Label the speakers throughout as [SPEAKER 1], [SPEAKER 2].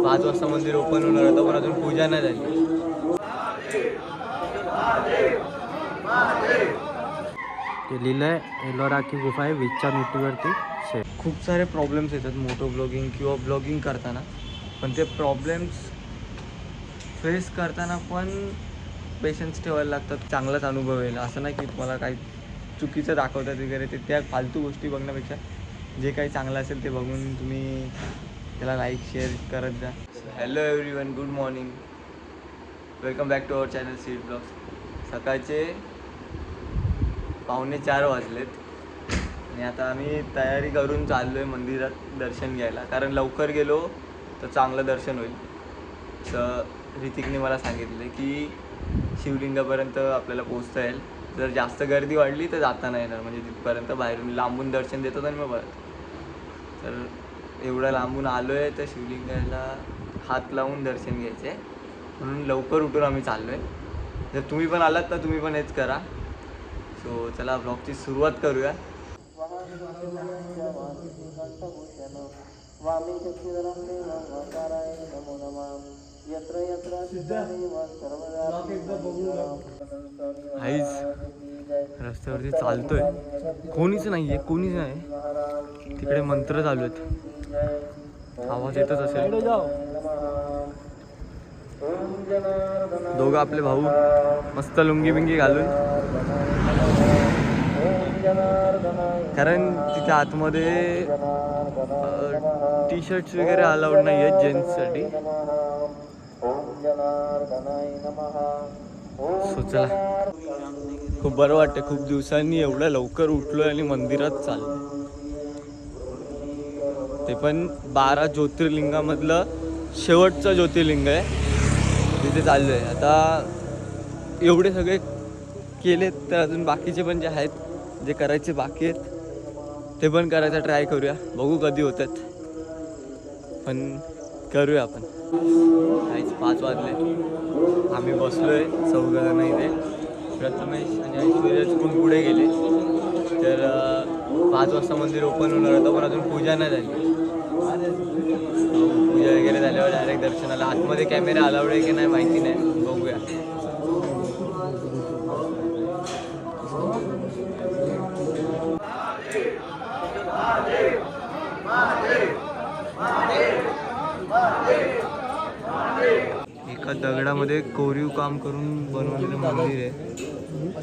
[SPEAKER 1] 5 वाजता मंदिर ओपन होणार होतं, पण अजून पूजा नाही झाली.
[SPEAKER 2] ते लिहिलं आहे एलोरा की गुफा आहे वीजच्या नुटीवरती शे.
[SPEAKER 1] खूप सारे प्रॉब्लेम्स येतात मोटो ब्लॉगिंग किंवा ब्लॉगिंग करताना, पण ते प्रॉब्लेम्स फेस करताना पण पेशन्स ठेवायला लागतात. चांगलाच अनुभव येईल, असं नाही की तुम्हाला काही चुकीचं दाखवतात वगैरे. ते त्या फालतू गोष्टी बघण्यापेक्षा जे काही चांगलं असेल ते बघून तुम्ही त्याला लाईक शेअर करत जा. Hello everyone, good morning, welcome back to our channel Seed Blogs. सकाळचे 3:45 वाजलेत आणि आता आम्ही तयारी करून चाललो आहे मंदिरात दर्शन घ्यायला, कारण लवकर गेलो तर चांगलं दर्शन होईल. असं ऋतिकने मला सांगितलं की शिवलिंगापर्यंत आपल्याला पोचता येईल. जर जास्त गर्दी वाढली तर जाता नाही येणार, म्हणजे तिथपर्यंत बाहेरून लांबून दर्शन देतात आणि मग परत. तर एवढं लांबून आलो आहे तर शिवलिंगाला हात लावून दर्शन घ्यायचं आहे, म्हणून लवकर उठून आम्ही चाललो आहे. जर तुम्ही पण आलात तर तुम्ही पण हेच करा. सो चला ब्लॉगची सुरुवात करूया. आईज रस्त्यावरती चालतोय, कोणीच नाही आहे, कोणीच नाही. तिकडे मंत्र चालू आहेत, आवाज येतच असेल. दोघं आपले भाऊ मस्त लुंगी बिंगी घालून, कारण तिथे आतमध्ये टी शर्ट्स वगैरे अलाउड नाही आहेत जेंट्ससाठी. सो चला, खूप बरं वाटतं. खूप दिवसांनी एवढ्या लवकर उठलो आणि मंदिरात चाललो, ते पण 12 ज्योतिर्लिंगामधलं शेवटचं ज्योतिर्लिंग आहे, तिथे चाललो आहे. आता एवढे सगळे केलेत तर अजून बाकीचे पण जे आहेत, जे करायचे बाकी आहेत ते पण करायचा ट्राय करूया. बघू कधी होतात, पण करूया आपण. काहीच 5 वाजले, आम्ही बसलो आहे चौघजण इथे. प्रथमेश आणि ऐश्वर्या चुकून पुढे गेले, तर 5 वाजता मंदिर ओपन होणार होतं, पण अजून पूजा नाही झाली. पूजा वगैरे झाल्यावर डायरेक्ट दर्शनाला. आतमध्ये कॅमेरा अलाउड आहे की नाही माहिती नाही, बघूया. एका दगडामध्ये कोरीव काम करून बनवलेलं मंदिर आहे.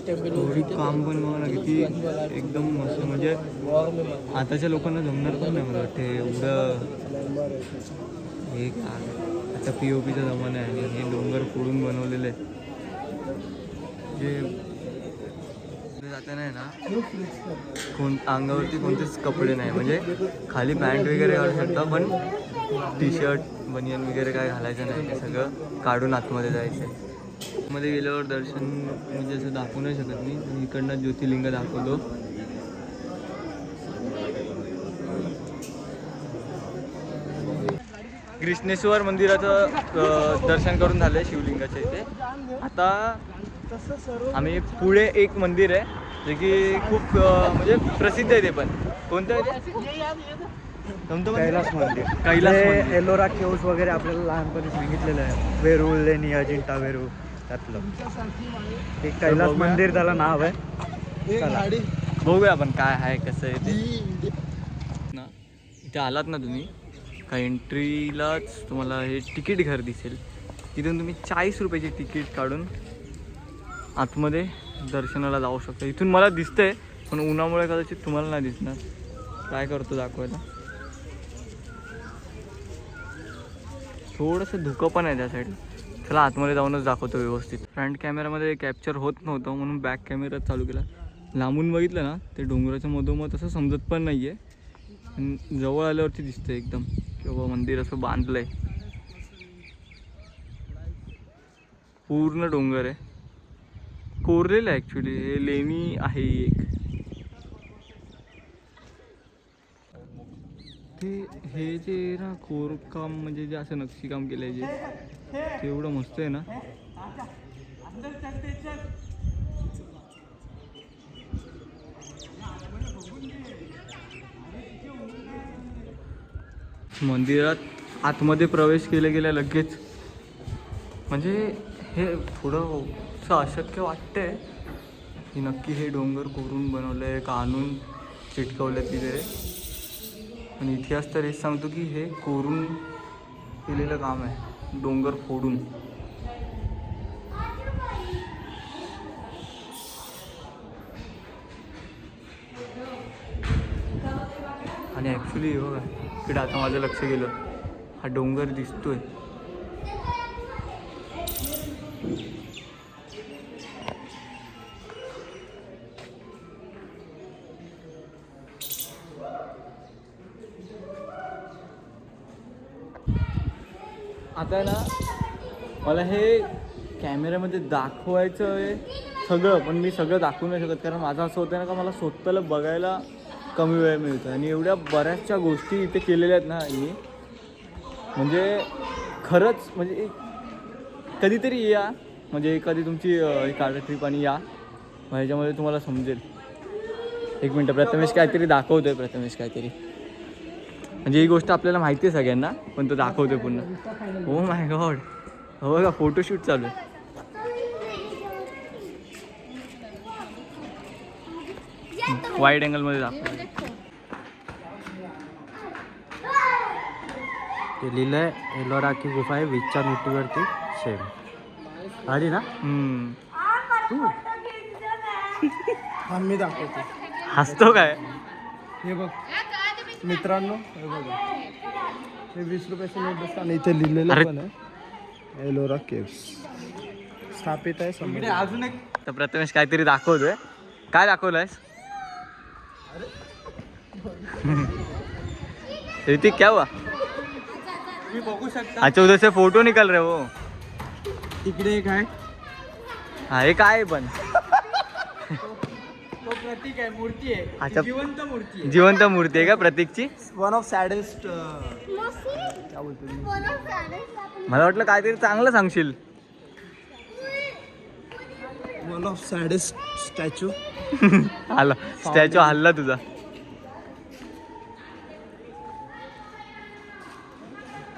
[SPEAKER 1] कोरीव काम पण बघा किती एकदम मस्त, म्हणजे आताच्या लोकांना जमणार पण नाही मला वाटते एवढं. हे आता POPचा जमाना आहे आणि हे डोंगर फोडून बनवलेलं आहे. जे जाता नाही ना, अंगावरती कोणतेच कपडे नाही, म्हणजे खाली पॅन्ट वगैरे घालू शकता, पण टी शर्ट बनियन वगैरे काय घालायचं नाही. ते सगळं काढून आतमध्ये जायचं आहे. मध्ये गेल्यावर दर्शन म्हणजे असं दाखवू नाही शकत मी. इकडनं ज्योतिर्लिंग दाखवतो. कृष्णेश्वर मंदिराचं दर्शन करून झालं आहे शिवलिंगाच्या इथे. आता आम्ही पुढे एक मंदिर आहे जे की खूप म्हणजे प्रसिद्ध आहे. ते पण कोणतं आहे ते?
[SPEAKER 2] कैलास मंदिर.
[SPEAKER 1] कैलास मंदिर.
[SPEAKER 2] एलोरा केव्स वगैरे आपल्याला लहानपणी सांगितलेलं आहे, वेरूळ लेणी, अजिंठा वेरूळ त्यातलं ते कैलास मंदिर त्याला नाव आहे.
[SPEAKER 1] बघूया आपण काय आहे कसं आहे ते ना. इथे आलात ना तुम्ही का एंट्रीलाच तुम्हाला हे तिकीट घर दिसेल. तिथून तुम्ही 40 रुपयाची तिकीट काढून आतमध्ये दर्शनाला जाऊ शकता. इथून मला दिसतंय, पण उन्हामुळे कदाचित तुम्हाला नाही दिसणार. काय करतो दाखवायला, थोडंसं धुकं पण आहे त्या साईडला. चला आतमध्ये जाऊनच दाखवतो व्यवस्थित. फ्रंट कॅमेरामध्ये कॅप्चर होत नव्हतं म्हणून बॅक कॅमेरा चालू केला. लांबून बघितलं ना ते डोंगराच्या मधोमध असं समजत पण नाही आहे, जवळ आल्यावरती दिसतं एकदम किंवा मंदिर असं बांधलं आहे. पूर्ण डोंगर आहे, कोरलेलं आहे ॲक्च्युली. हे लेणी आहे एक. ते हे जे ना कोरकाम म्हणजे जे असं नक्षीकाम केलं आहे जे, ते एवढं मस्त आहे ना. मंदिरात आतमध्ये प्रवेश केल्या गेल्या लगेच म्हणजे हे थोडं अशक्य वाटतंय की नक्की हे डोंगर कोरून बनवलं आहे का आणून चिटकवलं वगैरे. पण इतिहास तर हेच सांगतो की हे कोरून केलेलं काम आहे, डोंगर फोडून. आणि ॲक्च्युली बघा इकडे आता माझं लक्ष गेलं, हा डोंगर दिसतोय. आता ना मला हे कॅमेऱ्यामध्ये दाखवायचं आहे सगळं, पण मी सगळं दाखवू नाही शकत कारण माझं असं होतं ना का मला स्वतःला बघायला कमी वेळ मिळतो. आणि एवढ्या बऱ्याचशा गोष्टी इथे केलेल्या आहेत ना मी, म्हणजे खरंच म्हणजे कधीतरी या, म्हणजे कधी तुमची काढा ट्रिप आणि या, मग ह्याच्यामध्ये तुम्हाला समजेल. एक मिनटं, प्रथमेश काहीतरी दाखवतोय. प्रथमेश काहीतरी म्हणजे ही गोष्ट आपल्याला माहिती आहे सगळ्यांना, पण तो दाखवतोय पुन्हा. ओ माय गॉड, हो बघा फोटोशूट चालू आहे. वाईड अँगलमध्ये दाखवतो.
[SPEAKER 2] ते लिहिलं आहे एलोरा की गुफा आहे वीजच्या मिट्टीवरती सेम आली ना.
[SPEAKER 3] आम्ही दाखवतो.
[SPEAKER 1] हसतो काय?
[SPEAKER 3] हे बघ मित्रांनो, हे बघा हे 20 रुपयाचं नोट बसतं आणि इथे लिहिलेलं पण आहे एलोरा केव्स स्थापित आहे समोर.
[SPEAKER 2] अजून एक
[SPEAKER 1] तर प्रथमेश काहीतरी दाखवतोय. काय दाखवलंयस? ऋतिक क्या हुआ?
[SPEAKER 2] तुम्ही बघू शकता
[SPEAKER 1] अच्छा उधर से फोटो निकल रहे हो.
[SPEAKER 2] तिकडे एक आहे,
[SPEAKER 1] हा हे काय पण
[SPEAKER 2] तो प्रतीक आहे, मूर्ती आहे.
[SPEAKER 1] अच्छा.
[SPEAKER 2] ती जिवंत मूर्ती आहे.
[SPEAKER 1] जिवंत मूर्ती आहे का प्रतीकची?
[SPEAKER 3] वन ऑफ सॅडेस्ट
[SPEAKER 1] मला वाटलं काहीतरी चांगलं सांगशील.
[SPEAKER 3] One of सॅडेस्ट statue.
[SPEAKER 1] हल्ला स्टॅच्यू हल्ला तुझा.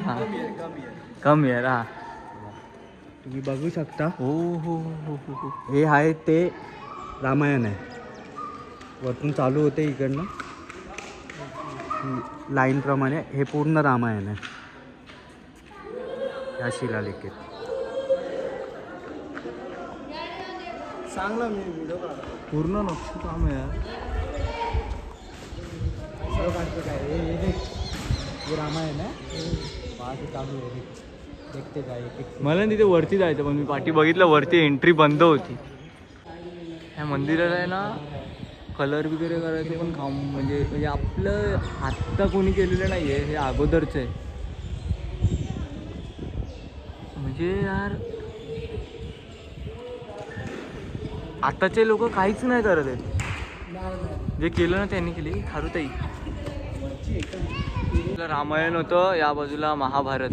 [SPEAKER 1] हा कम यार. हा
[SPEAKER 2] तुम्ही बघू शकता
[SPEAKER 1] हो हो हो हो हो.
[SPEAKER 2] हे आहे ते रामायण आहे. वरतून चालू होते इकडनं लाईनप्रमाणे हे पूर्ण रामायण आहे या शिलालेखित.
[SPEAKER 3] सांग ना, मी व्हिडिओ काढतो.
[SPEAKER 1] पूर्ण नक्षीकाम आहे यार.
[SPEAKER 2] व्हिडिओ काढतो काय? हे रामायण आहे. पाच चालू आहे देखते काय एक
[SPEAKER 1] मला तिथे वरती जायचं, पण मी पाठी बघितलं वरती एंट्री बंद होती. ह्या मंदिराला आहे ना कलर वगैरे करायचं पण काम म्हणजे आपलं आत्ता कोणी केलेलं नाही आहे, हे अगोदरचं आहे. म्हणजे यार आताचे लोक काहीच नाही करत आहेत. जे केलं ना त्यांनी केली. खारुताई रामायण होतं, या बाजूला महाभारत.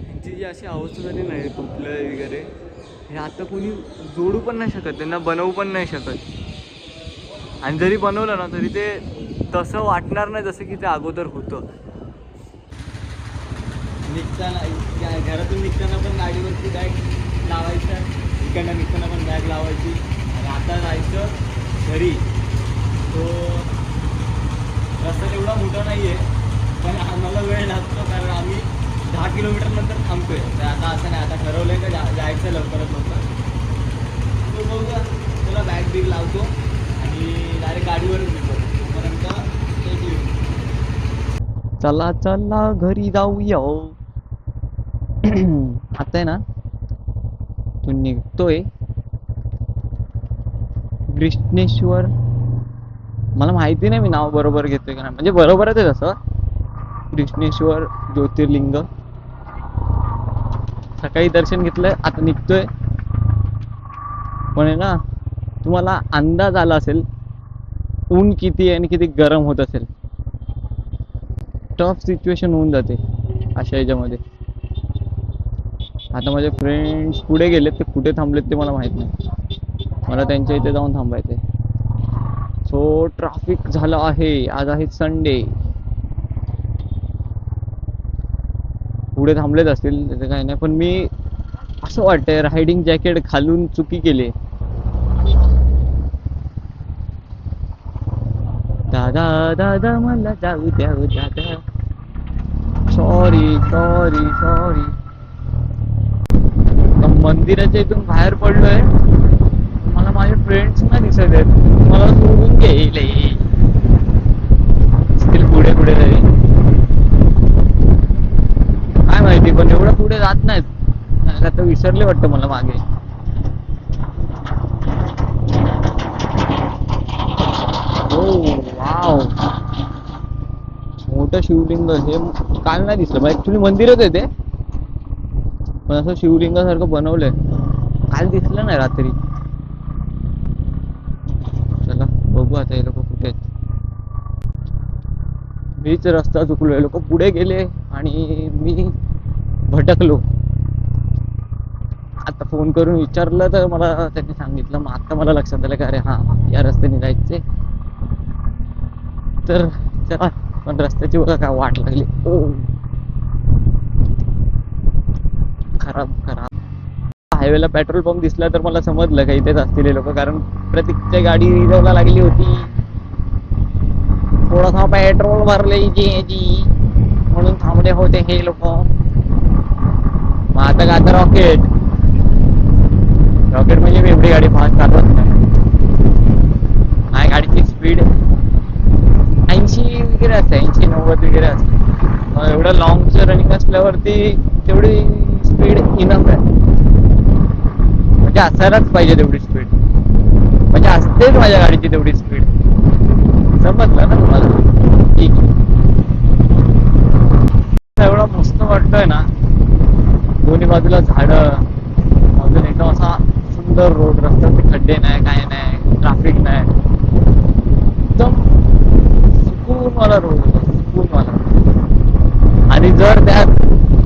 [SPEAKER 1] त्यांची जी अशी अवस्था झाली नाही तुटलं वगैरे, हे आता कोणी जोडू पण नाही शकत, त्यांना बनवू पण नाही शकत. आणि जरी बनवलं ना तरी ते तसं वाटणार नाही जसं की ते अगोदर होतं.
[SPEAKER 2] निघताना घरातून निघताना पण गाडीवरती बॅग लावायचं, इकडनं निघताना पण बॅग लावायची. आणि आता जायचं घरी. तो रस्ता तेवढा मोठा नाही आहे, पण आम्हाला वेळ लागतो कारण आम्ही 10 किलोमीटर नंतर थांबतोय. तर आता असं नाही, आता ठरवलं आहे का जायचं लवकरात लवकर. तो बघूया, तुला बॅग बिग लावतो आणि डायरेक्ट गाडीवरच निघतो. तोपर्यंत एक येऊ.
[SPEAKER 1] चला चला घरी जाऊया. आता आहे ना तू निघतोय कृष्णेश्वर. मला माहिती नाही मी नाव बरोबर घेतोय का नाही, म्हणजे बरोबरच आहे तसं. कृष्णेश्वर ज्योतिर्लिंग. सकाळी दर्शन घेतलंय, आता निघतोय. पण आहे ना तुम्हाला अंदाज आला असेल ऊन किती आहे आणि किती गरम होत असेल. टफ सिच्युएशन होऊन जाते.
[SPEAKER 2] अशा ह्याच्यामध्ये. आता माझे फ्रेंड्स पुढे गेलेत, ते कुठे थांबलेत ते मला माहित नाही. मला त्यांच्या इथे जाऊन थांबायचंय. सो ट्रॅफिक झालं आहे. आज आहे संडे. पुढे थांबलेच असतील, त्याचं काही नाही. पण मी असं वाटतंय रायडिंग जॅकेट घालून चुकी केली. दादा दादा मला जाऊ द्या दादा. Sorry sorry sorry. मंदिराच्या इथून बाहेर पडलोय, मला माझे फ्रेंड्स नाही दिसत आहेत. मला सोडून गेले. स्टील पुढे पुढे तरी काय माहिती, पण एवढं पुढे जात नाहीत. आता विसरले वाटतं मला मागे. हो वाव, मोठं शिवलिंग. हे काल नाही दिसलं, ऍक्च्युली मंदिरच आहे ते, पण असं शिवलिंगासारखं बनवलंय. काल दिसलं नाही रात्री. चला बघू आता हे लोक कुठे आहेत. मीच रस्ता चुकलोय, लोक पुढे गेले आणि मी भटकलो. आता फोन करून विचारलं तर मला त्यांनी सांगितलं. मग आता मला लक्षात आलं की अरे हा, या रस्त्याने जायचंय. तर चला, पण रस्त्याची बघा काय वाट लागली. ओ खराब खराब. हायवेला पेट्रोल पंप दिसला तर मला समजलं का इथेच असतील हे लोक, कारण प्रतीकची गाडी रिझर्वला लागली होती. थोडासा पेट्रोल भरले जी म्हणून थांबले होते हे लोक. मग आता का आता रॉकेट म्हणजे मी एवढी गाडी फास्ट चालवत नाही. माझ्या गाडीची स्पीड 80 वगैरे असते, 80-90 वगैरे असते. एवढं लॉंगचं रनिंग असल्यावरती तेवढी स्पीड इनफ आहे. म्हणजे असायलाच पाहिजे तेवढी स्पीड, म्हणजे असतेच माझ्या गाडीची तेवढी स्पीड. समजलं ना तुम्हाला? ठीक आहे. एवढा मस्त वाटतोय ना, दोन्ही बाजूला झाडं, अजून एकदम असा सुंदर रोड. रस्त्याचे खड्डे नाही, काय नाही, ट्रॅफिक नाही. एकदम सुकूनवाला रोड होता, सुकूनवाला. आणि जर त्यात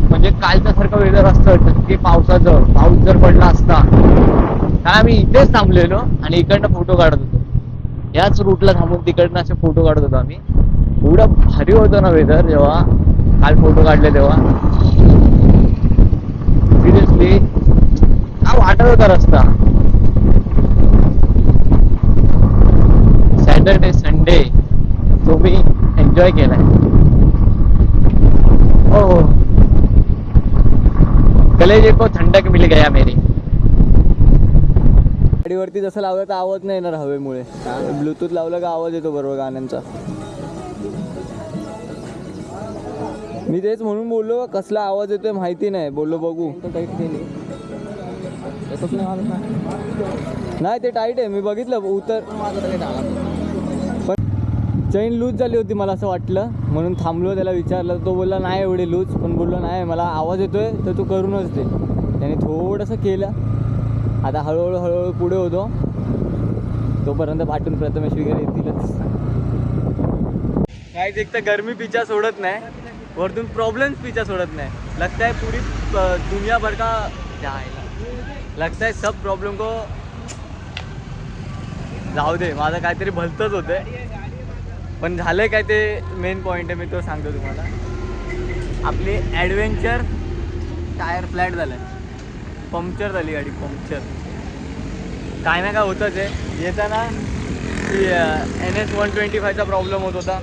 [SPEAKER 2] म्हणजे कालच्या सारखं वेदर असतं की पाऊस जर पडला असता तर आम्ही इथेच थांबलेलो आणि इकडनं फोटो काढत होतो. याच रूटला थांबून तिकडनं असे फोटो काढत होतो आम्ही. एवढं भारी होतं ना वेदर जेव्हा काल फोटो काढले तेव्हा. सिरियसली काय वाटत होता रस्ता. सॅटरडे संडे तो मी एन्जॉय केलाय. हो, कलेजे को ठंडक मिल गया मेरी.
[SPEAKER 1] गाडीवरती जसं लावलं तर आवाज नाही येणार हवेमुळे. ब्लूटूथ लावलं का आवाज येतो बरोबर गाण्यांचा. मी तेच म्हणून बोललो, कसला आवाज येतोय माहिती नाही. बोललो बघू. नाही ते टाईट आहे, मी बघितलं उतर. पण चैन लूज झाली होती मला असं वाटलं, म्हणून थांबलो. त्याला विचारलं, तो बोलला नाही एवढे लूज. पण बोललो नाही, मला आवाज येतोय तर तू करूनच दे. त्याने थोडंसं केलं. आता हळूहळू पुढे होतो, तोपर्यंत पाठून प्रथमेश वगैरे येतीलच. काहीच एक तर गरमी पिछा सोडत नाही, वरतून प्रॉब्लेम्स पिछा सोडत नाही. लगता है पूरी दुनिया भर का लगता है सब प्रॉब्लेम को जाऊ दे. माझं काहीतरी भलतंच होतंय, पण झालंय काय ते मेन पॉईंट आहे. मी तो सांगतो तुम्हाला. आपली ॲडव्हेंचर टायर फ्लॅट झालं, पंक्चर झाली गाडी, पंक्चर. काय ना काय होतंच आहे. येताना NS-125चा प्रॉब्लेम होत होता,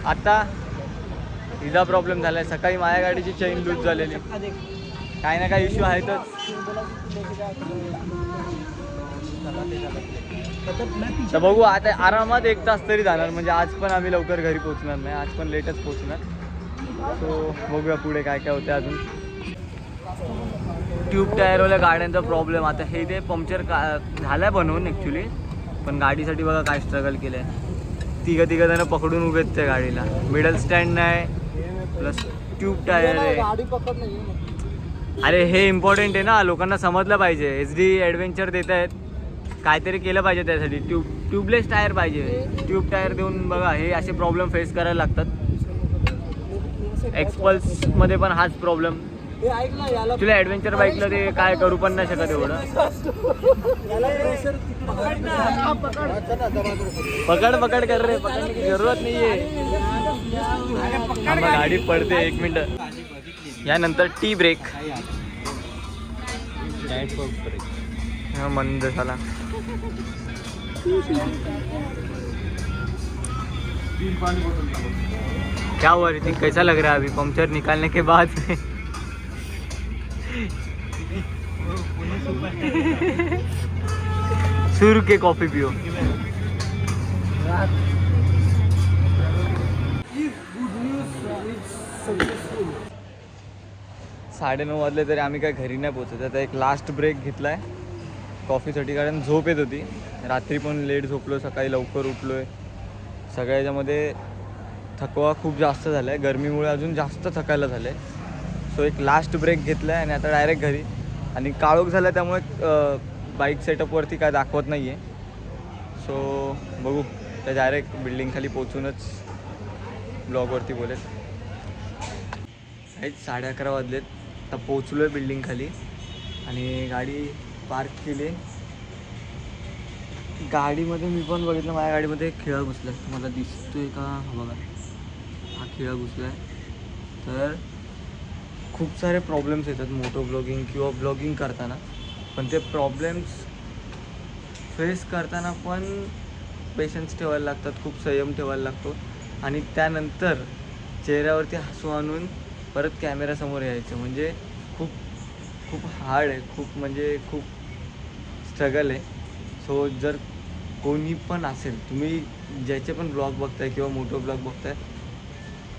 [SPEAKER 1] आता हिचा प्रॉब्लेम झाला आहे. सकाळी माझ्या गाडीची चेन लूज झालेली. काय ना काय इश्यू आहेतच. तर बघू आता, आरामात 1 तास तरी जाणार. म्हणजे आज पण आम्ही लवकर घरी पोहोचणार नाही, आज पण लेटच पोहोचणार. सो बघूया पुढे काय काय होतं अजून. ट्यूब टायरवाल्या गाड्यांचा प्रॉब्लेम. आता हे ते पंक्चर झालं आहे बनवून ॲक्च्युली, पण गाडीसाठी बघा काय स्ट्रगल केलं आहे. तिघं जण पकडून उभे आहेत त्या गाडीला. मिडल स्टँड नाही, प्लस ट्यूब टायर आहे. अरे हे इम्पॉर्टंट आहे ना, लोकांना समजलं पाहिजे. SD ॲडव्हेंचर देत आहेत, काहीतरी केलं पाहिजे त्यासाठी. ट्यूबलेस टायर पाहिजे. ट्यूब टायर देऊन बघा हे असे प्रॉब्लेम फेस करायला लागतात.
[SPEAKER 2] एक्सपल्स मध्ये पण हाच प्रॉब्लेम. तुला ॲडव्हेंचर बाईकला ते काय करू पण नाही शकत एवढं. पकड पकड कर रे, पकडने की जरूरत नाहीये. आम्हा गाडी पडते. 1 मिनिट. यानंतर टी ब्रेक. मंद झाला. क्या हुआ ऋतिक, कैसा लग रहा है अभी पंक्चर निकालने के बाद? सुर के कॉफी पियो. 9:30 वाजले तरी आम्ही काय घरी नाही पोहोचत. आता एक लास्ट ब्रेक घेतला आहे कॉफीसाठी, कारण झोप येत होती. रात्री पण लेट झोपलो, सकाळी लवकर उठलो आहे. सगळ्या याच्यामध्ये थकवा खूप जास्त झाला आहे. गरमीमुळे अजून जास्त थकायला झालं आहे. सो एक लास्ट ब्रेक घेतला आहे आणि आता डायरेक्ट घरी. आणि काळोख झाला त्यामुळे बाईक सेटअपवरती काय दाखवत नाही आहे. सो बघू, त्या डायरेक्ट बिल्डिंग खाली पोचूनच ब्लॉगवरती बोलेल. काहीच 11:30 वाजलेत. आता पोचलो आहे बिल्डिंग खाली आणि गाडी पार्क केली. गाडीमध्ये मी पण बघितलं, माझ्या गाडीमध्ये एक खिळा घुसला आहे. तुम्हाला दिसतोय का? बघा, हा खिळा घुसला आहे. तर खूप सारे प्रॉब्लेम्स येतात मोटो ब्लॉगिंग किंवा ब्लॉगिंग करताना. पण ते प्रॉब्लेम्स फेस करताना पण पेशन्स ठेवायला लागतात, खूप संयम ठेवायला लागतो. आणि त्यानंतर चेहऱ्यावरती हसू आणून परत कॅमेऱ्यासमोर यायचं म्हणजे खूप खूप हार्ड आहे. खूप म्हणजे खूप स्ट्रगल आहे. सो जर कोणी पण असेल, तुम्ही ज्याचे पण ब्लॉग बघताय किंवा मोठो ब्लॉग बघताय,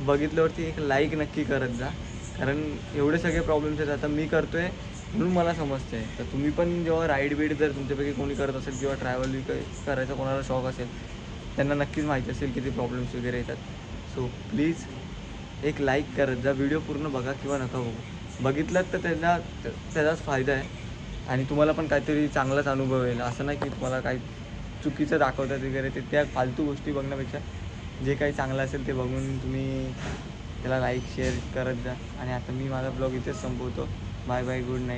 [SPEAKER 2] बघितल्यावरती एक लाईक नक्की करत जा. कारण एवढे सगळे प्रॉब्लेम्स आहेत. आता मी करतो आहे म्हणून मला समजतं आहे. तर तुम्ही पण जेव्हा राईड बीड जर तुमच्यापैकी कोणी करत असेल किंवा ट्रॅव्हल करायचा कोणाला शौक असेल, त्यांना नक्कीच माहिती असेल किती प्रॉब्लेम्स वगैरे येतात. सो प्लीज एक लाईक करत जा. व्हिडिओ पूर्ण बघा किंवा नका बघू. बघितलात तर त्याचाच फायदा आहे आणि तुम्हाला पण काहीतरी चांगलाच अनुभव येईल. असं नाही की तुम्हाला काही चुकीचं दाखवतात वगैरे. ते त्या फालतू गोष्टी बघण्यापेक्षा जे काही चांगलं असेल ते बघून तुम्ही त्याला लाईक शेअर करत जा. आणि आता मी माझा ब्लॉग इथेच संपवतो. Bye bye, good night.